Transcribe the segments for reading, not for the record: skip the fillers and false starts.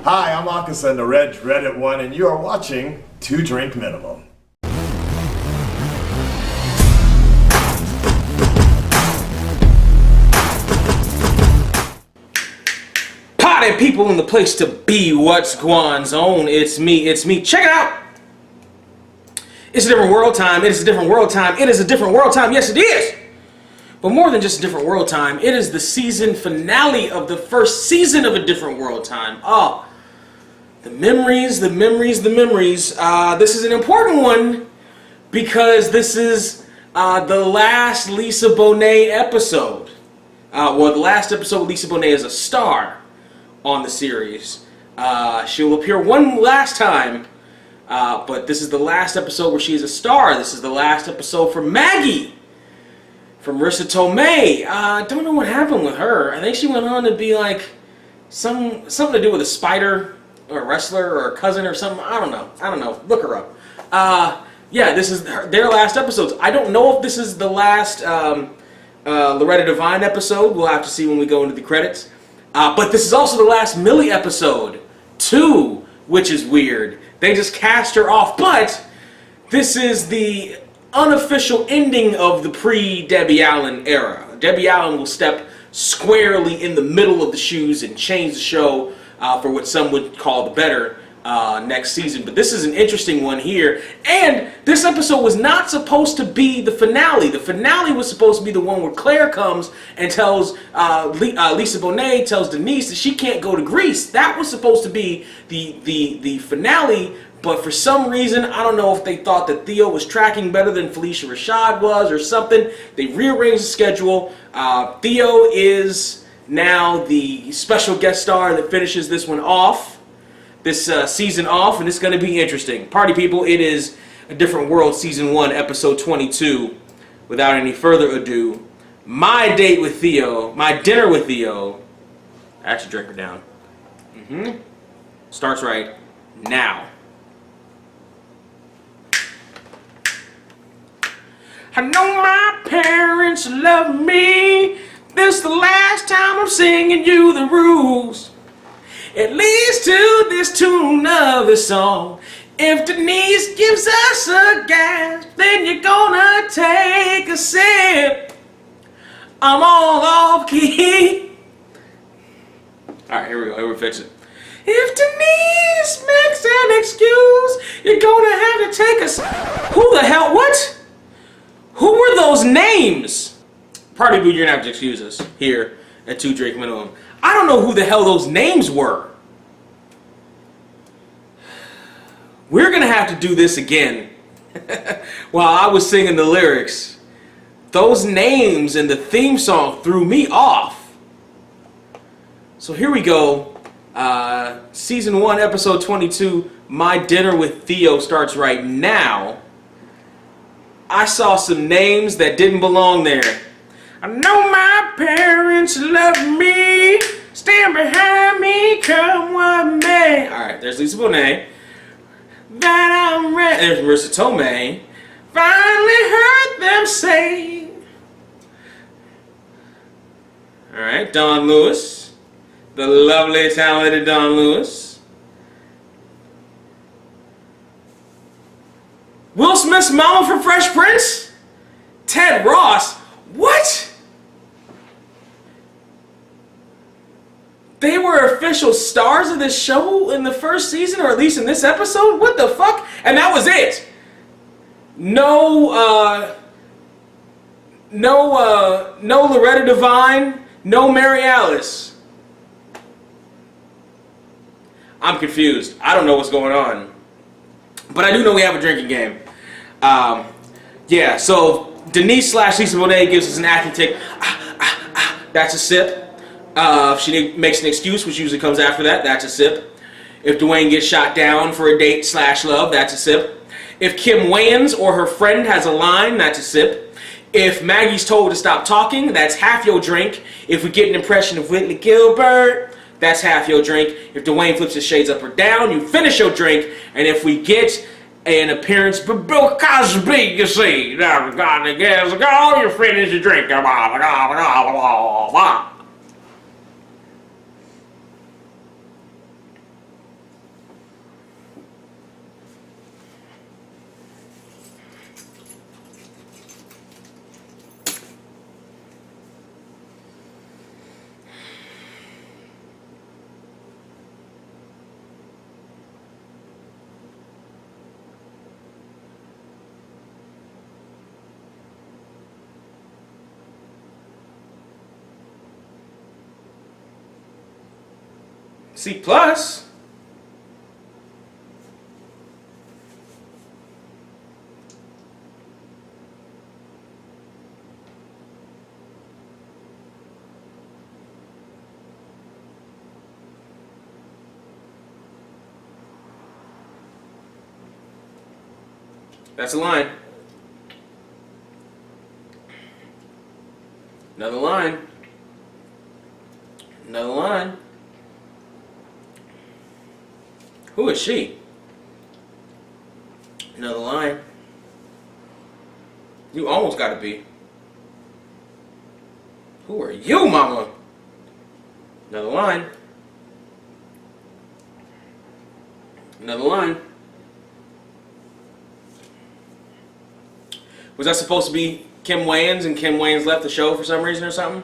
Hi, I'm Akasan, the Red Reddit one, and you are watching 2 Drink Minimum. Party people in the place to be. What's going on? It's me. Check it out. It's a different world time. It is a different world time. It is a different world time. Yes, it is. But more than just a different world time, it is the season finale of the first season of A Different World Time. Oh, the memories. This is an important one because this is the last Lisa Bonet episode. The last episode Lisa Bonet is a star on the series. She will appear one last time, but this is the last episode where she is a star. This is the last episode for Maggie from Marissa Tomei. Don't know what happened with her. I think she went on to be like something to do with a spider or a wrestler or a cousin or something. I don't know. Look her up. Yeah, this is their last episodes. I don't know if this is the last Loretta Devine episode. We'll have to see when we go into the credits. But this is also the last Millie episode, too, which is weird. They just cast her off, but this is the unofficial ending of the pre-Debbie Allen era. Debbie Allen will step squarely in the middle of the shoes and change the show for what some would call the better next season. But this is an interesting one here. And this episode was not supposed to be the finale. The finale was supposed to be the one where Claire comes and tells Lisa Bonet tells Denise that she can't go to Greece. That was supposed to be the finale. But for some reason, I don't know if they thought that Theo was tracking better than Felicia Rashad was or something. They rearranged the schedule. Theo is now the special guest star that finishes this one off. This season off, and it's going to be interesting. Party people, it is A Different World Season 1, Episode 22. Without any further ado, my date with Theo, my dinner with Theo. I actually drink her down. Starts right now. I know my parents love me. This is the last time I'm singing you the rules. At least to this tune of the song. If Denise gives us a gasp, then you're gonna take a sip. I'm all off key. Alright, here we go. Here we fix it. If Denise makes an excuse, you're gonna have to take a sip. Who the hell? What? Who were those names? Party Boo, you're gonna have to excuse us here at 2 Drink Minimum. I don't know who the hell those names were. We're gonna have to do this again. While I was singing the lyrics, those names in the theme song threw me off. So here we go. Season 1, Episode 22, My Dinner with Theo starts right now. I saw some names that didn't belong there. I know my parents love me. Stand behind me, come what may. Alright, there's Lisa Bonet. That I'm ready. There's Marissa Tomei. Finally heard them say. Alright, Dawn Lewis. The lovely, talented Dawn Lewis. Will Smith's mama from Fresh Prince? Ted Ross? What? They were official stars of this show in the first season, or at least in this episode? What the fuck? And that was it. No Loretta Devine, no Mary Alice. I'm confused. I don't know what's going on. But I do know we have a drinking game. Yeah, so Denise / Lisa Bonet gives us an acting take. That's a sip. If she makes an excuse, which usually comes after that, that's a sip. If Dwayne gets shot down for a date / love, that's a sip. If Kim Wayans or her friend has a line, that's a sip. If Maggie's told to stop talking, that's half your drink. If we get an impression of Whitley Gilbert, that's half your drink. If Dwayne flips his shades up or down, you finish your drink. And if we get an appearance by Bill Cosby, you see, you finish your drink. C plus. That's a line. Another line. Another line. Who is she? Another line. You almost gotta be. Who are you, mama? Another line. Another line. Was that supposed to be Kim Wayans and Kim Wayans left the show for some reason or something?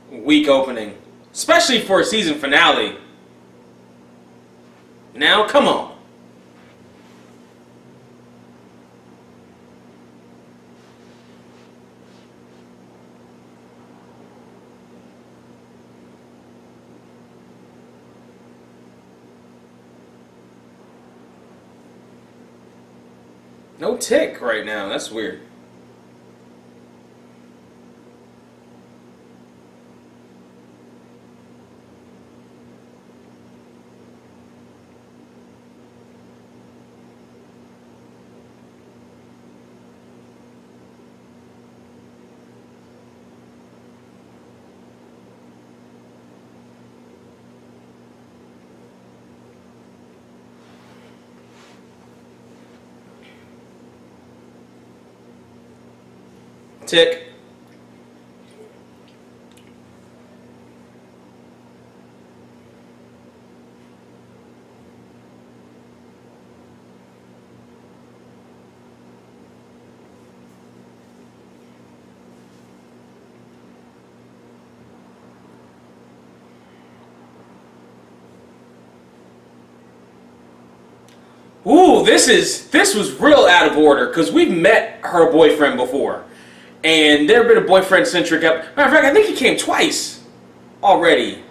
Weak opening, especially for a season finale. Now, come on. No tick right now. That's weird. Tick. Ooh, this was real out of order because we've met her boyfriend before. And there have been a boyfriend-centric episode. Matter of fact, I think he came twice already.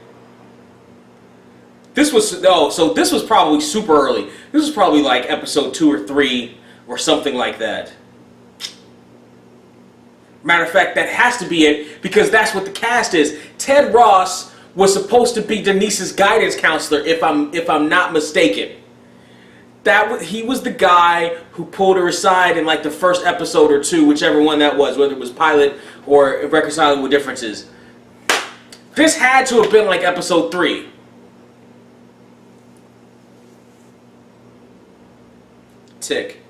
This was so this was probably super early. This was probably like episode 2 or 3 or something like that. Matter of fact, that has to be it because that's what the cast is. Ted Ross was supposed to be Denise's guidance counselor, if I'm not mistaken. He was the guy who pulled her aside in like the first episode or 2, whichever one that was, whether it was pilot or Reconcilable Differences. This had to have been like episode 3. Tick.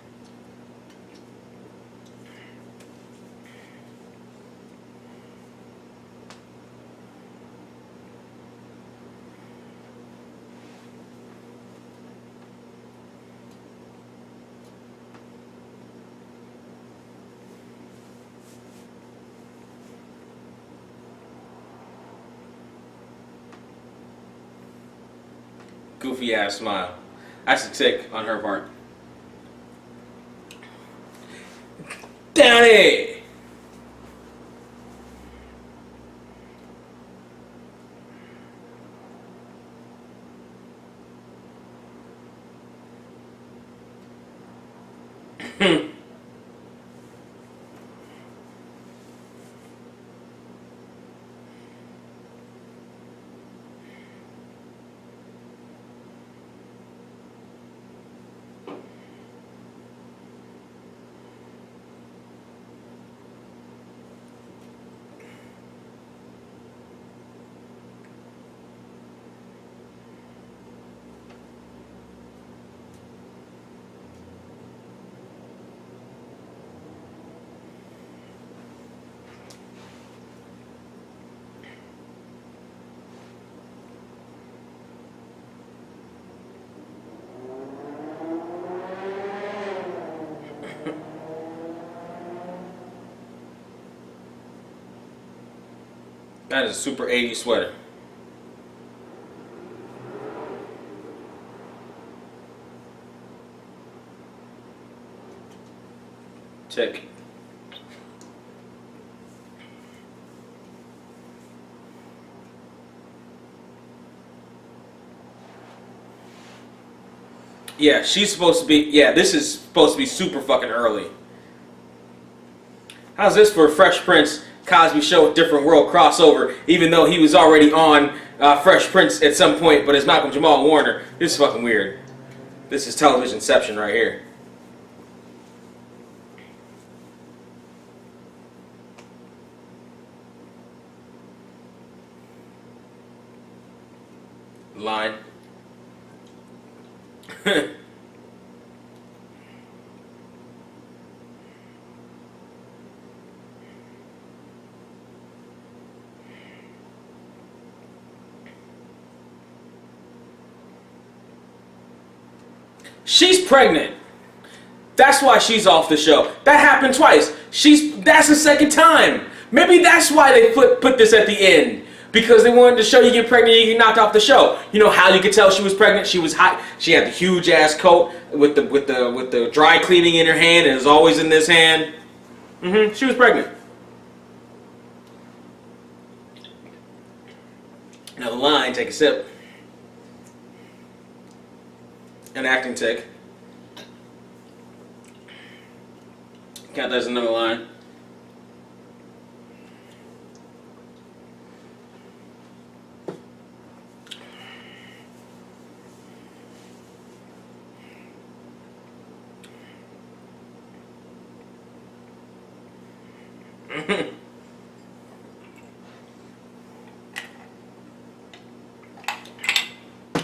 Goofy ass smile. That's a tick on her part. Daddy! That is a super 80s sweater. Check. Yeah, she's supposed to be... Yeah, this is supposed to be super fucking early. How's this for a Fresh Prince Cosby Show Different World crossover, even though he was already on Fresh Prince at some point, but it's Malcolm Jamal Warner? This is fucking weird. This is televisionception right here. Line. She's pregnant. That's why she's off the show. That happened twice. That's the second time. Maybe that's why they put this at the end. Because they wanted to show you get pregnant, you get knocked off the show. You know how you could tell she was pregnant? She was hot. She had the huge ass coat with the dry cleaning in her hand, and it was always in this hand. She was pregnant. Another line. Take a sip. An acting take. Count that as another line.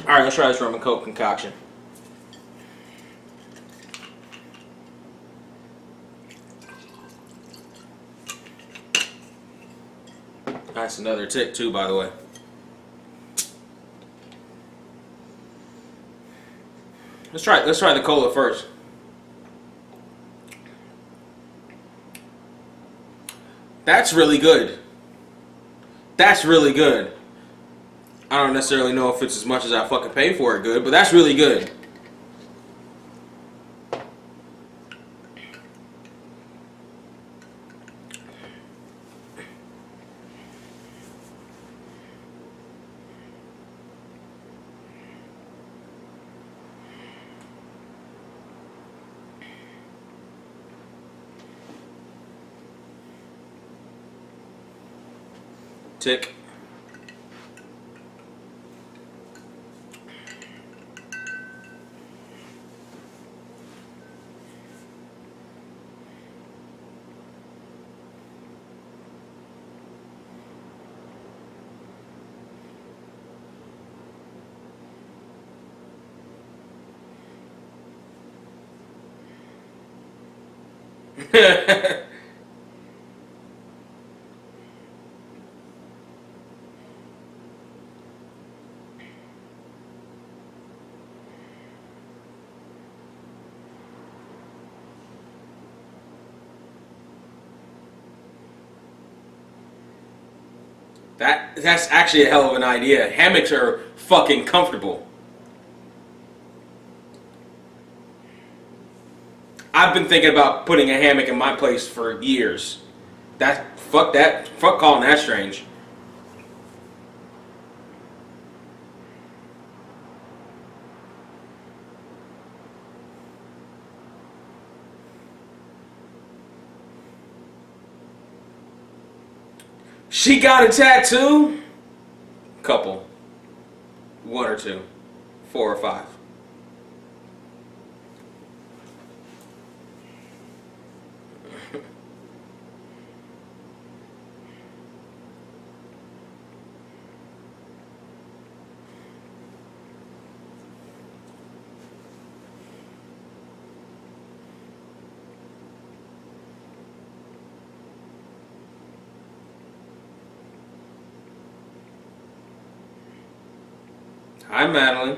Alright, let's try this rum and coke concoction. That's another tick too, by the way. Let's try the cola first. That's really good. That's really good. I don't necessarily know if it's as much as I fucking pay for it good, but that's really good. Tick. That's actually a hell of an idea. Hammocks are fucking comfortable. I've been thinking about putting a hammock in my place for years. Fuck calling that strange. She got a tattoo? Couple. 1 or 2. 4 or 5. Hi, Madeline.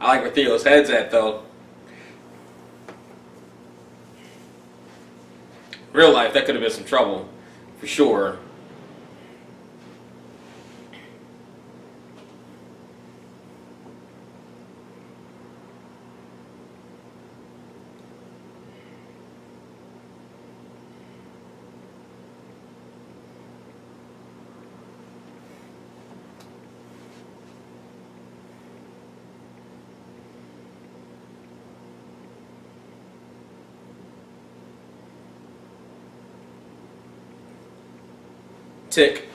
I like where Theo's head's at, though. Real life, that could have been some trouble, for sure. Tick.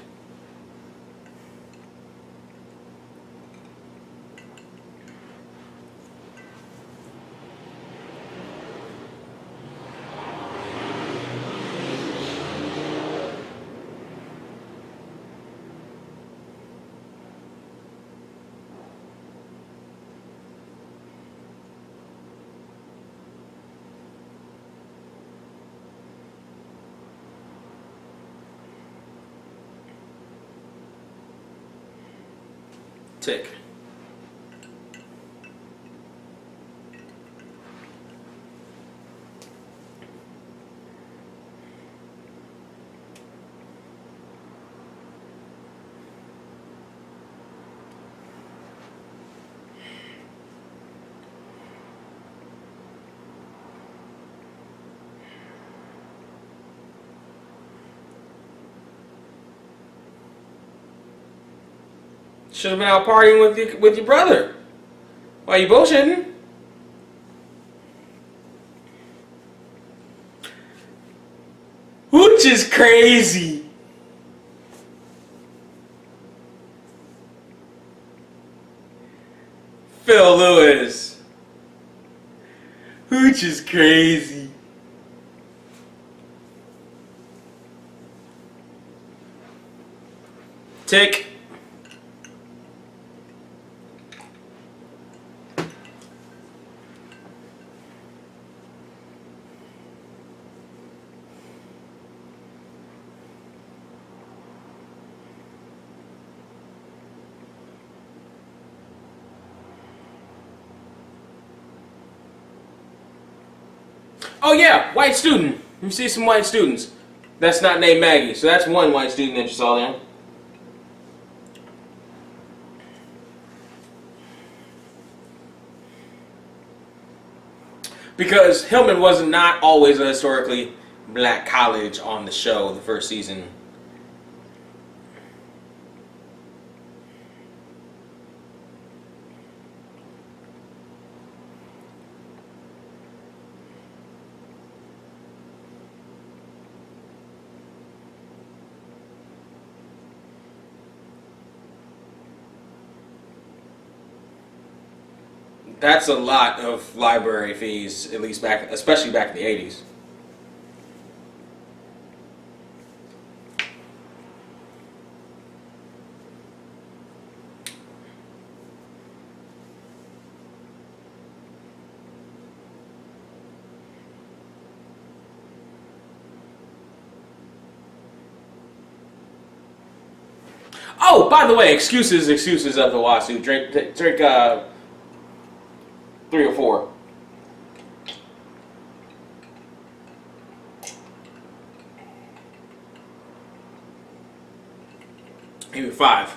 Tick. Should have been out partying with your brother. Why you bullshitting? Hooch is crazy. Phil Lewis. Hooch is crazy. Tick. Oh yeah, white student. You see some white students. That's not named Maggie, so that's one white student that you saw there. Because Hillman was not always a historically black college on the show the first season. That's a lot of library fees, at least back, especially back in the 80s. Oh, by the way, excuses of the Wasu. Drink 3 or 4. Maybe 5.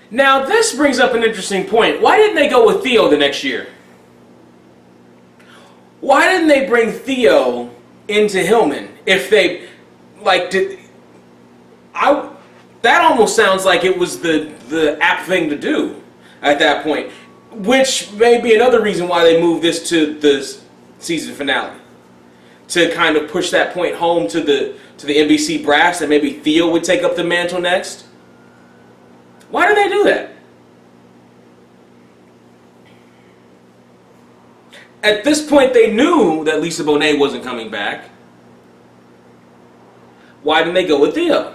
Now, this brings up an interesting point. Why didn't they go with Theo the next year? Why didn't they bring Theo into Hillman? If they, like, that almost sounds like it was the apt thing to do at that point. Which may be another reason why they moved this to the season finale. To kind of push that point home to the NBC brass that maybe Theo would take up the mantle next. Why did they do that? At this point, they knew that Lisa Bonet wasn't coming back. Why didn't they go with Theo?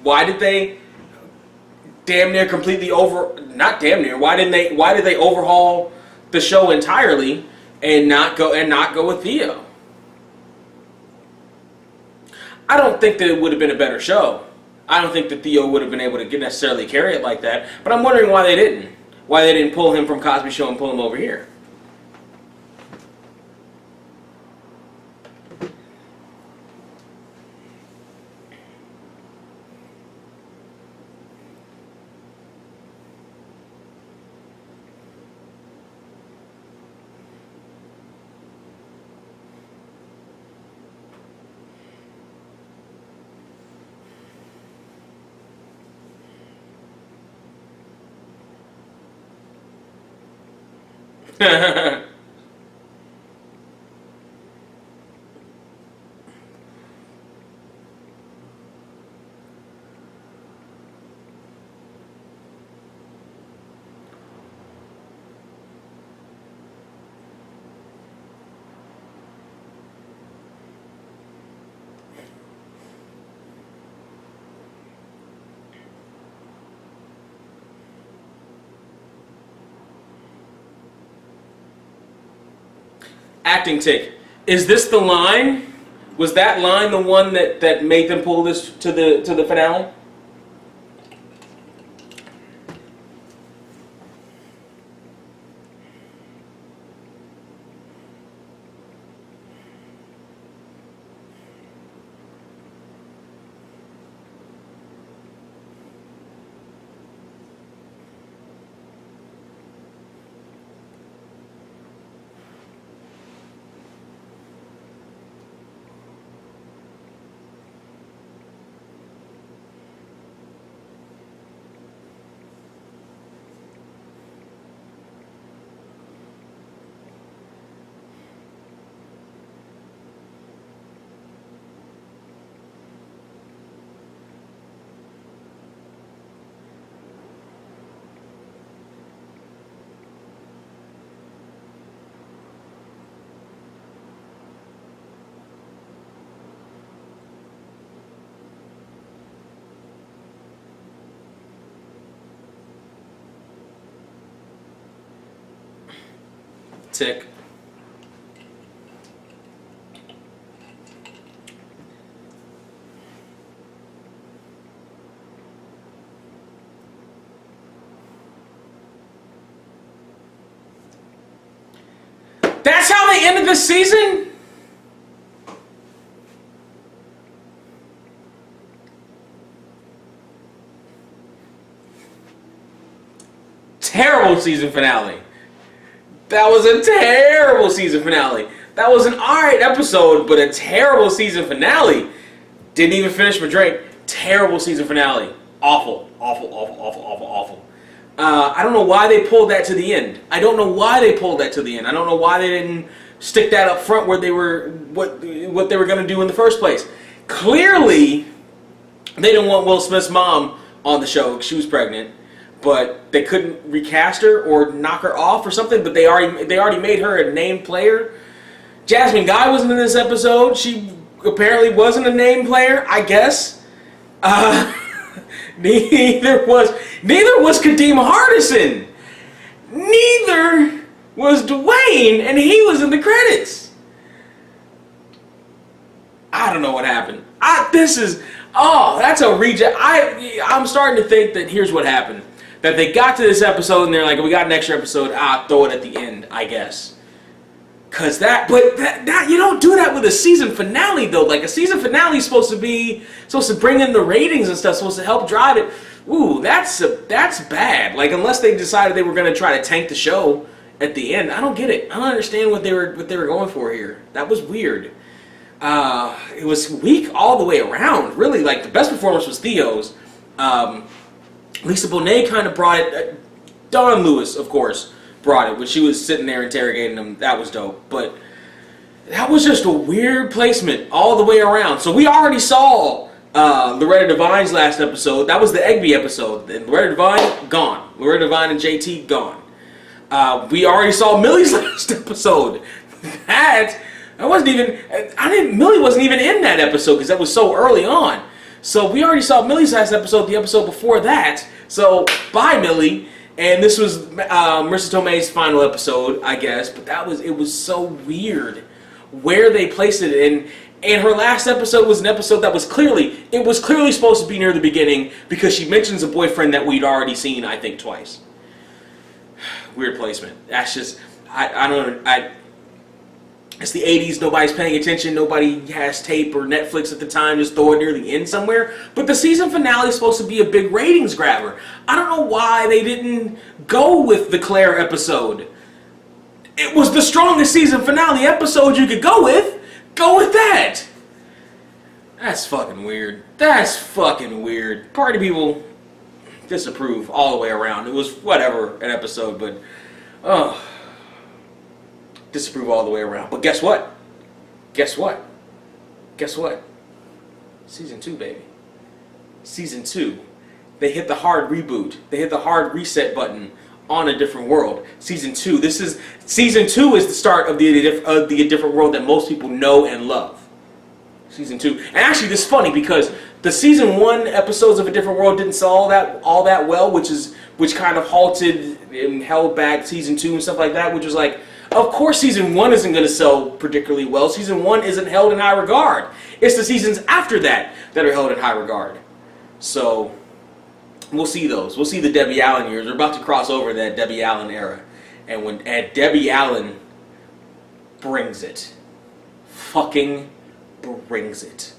Why did they damn near completely not damn near, why did they overhaul the show entirely and not go with Theo? I don't think that it would have been a better show. I don't think that Theo would have been able to necessarily carry it like that. But I'm wondering why they didn't. Why they didn't pull him from Cosby Show and pull him over here. Acting tick. Is this the line? Was that line the one that made them pull this to the finale? Tick. That's how they ended the season? Terrible season finale. That was a terrible season finale. That was an alright episode, but a terrible season finale. Didn't even finish my drink. Terrible season finale. Awful. Awful, awful, awful, awful, awful. I don't know why they pulled that to the end. I don't know why they pulled that to the end. I don't know why they didn't stick that up front where they were, what they were going to do in the first place. Clearly, they didn't want Will Smith's mom on the show because she was pregnant. But they couldn't recast her or knock her off or something. But they already made her a named player. Jasmine Guy wasn't in this episode. She apparently wasn't a named player, I guess. Neither was Kadeem Hardison. Neither was Dwayne, and he was in the credits. I don't know what happened. That's a reject. I'm starting to think that here's what happened. That they got to this episode and they're like, we got an extra episode, throw it at the end, I guess. Cause that you don't do that with a season finale though. Like a season finale is supposed to bring in the ratings and stuff, supposed to help drive it. Ooh, that's bad. Like unless they decided they were gonna try to tank the show at the end, I don't get it. I don't understand what they were going for here. That was weird. It was weak all the way around. Really, like the best performance was Theo's. Lisa Bonet kind of brought it. Dawn Lewis, of course, brought it when she was sitting there interrogating him. That was dope. But that was just a weird placement all the way around. So we already saw Loretta Devine's last episode. That was the Egby episode. And Loretta Devine, gone. Loretta Devine and JT, gone. We already saw Millie's last episode. Millie wasn't even in that episode because that was so early on. So we already saw Millie's last episode, the episode before that. So bye Millie. And this was Marissa Tomei's final episode, I guess. But it was so weird where they placed it. And her last episode was an episode that was clearly supposed to be near the beginning because she mentions a boyfriend that we'd already seen, I think, twice. Weird placement. That's just, it's the 80s, nobody's paying attention, nobody has tape or Netflix at the time, just throw it near the end somewhere. But the season finale is supposed to be a big ratings grabber. I don't know why they didn't go with the Claire episode. It was the strongest season finale episode you could go with. Go with that. That's fucking weird. That's fucking weird. Party people disapprove all the way around. It was whatever, an episode, but disapprove all the way around. But guess what? Guess what? Guess what? Season 2, baby. Season 2. They hit the hard reboot. They hit the hard reset button on A Different World. Season 2. Season 2 is the start of the A Different World that most people know and love. Season 2. And actually, this is funny because the season 1 episodes of A Different World didn't sell all that well, which kind of halted and held back season 2 and stuff like that, which was like, of course season 1 isn't going to sell particularly well. Season 1 isn't held in high regard. It's the seasons after that are held in high regard. So we'll see those. We'll see the Debbie Allen years. We're about to cross over that Debbie Allen era. And Debbie Allen brings it. Fucking brings it.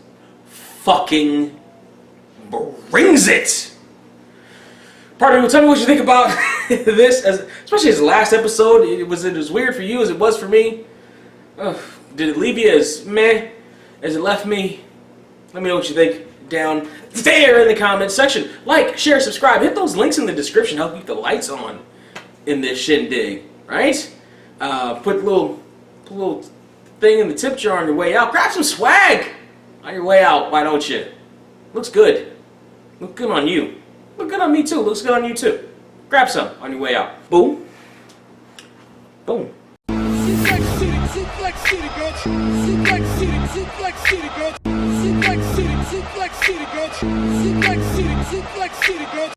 Fucking brings it. Pardon me, tell me what you think about this, especially his last episode. It was as weird for you as it was for me. Did it leave you as meh as it left me? Let me know what you think down there in the comments section. Like, share, subscribe. Hit those links in the description. Help keep the lights on in this shindig, right? Put a little thing in the tip jar on your way out. Grab some swag on your way out. Why don't you? Looks good. Look good on you. Look good on me too. Looks good on you too. Grab some on your way out. Boom. Boom. Suplex City, Suplex City, bitch. Suplex City, Suplex City, bitch. Suplex City, Suplex City, bitch. Suplex City, Suplex City, bitch.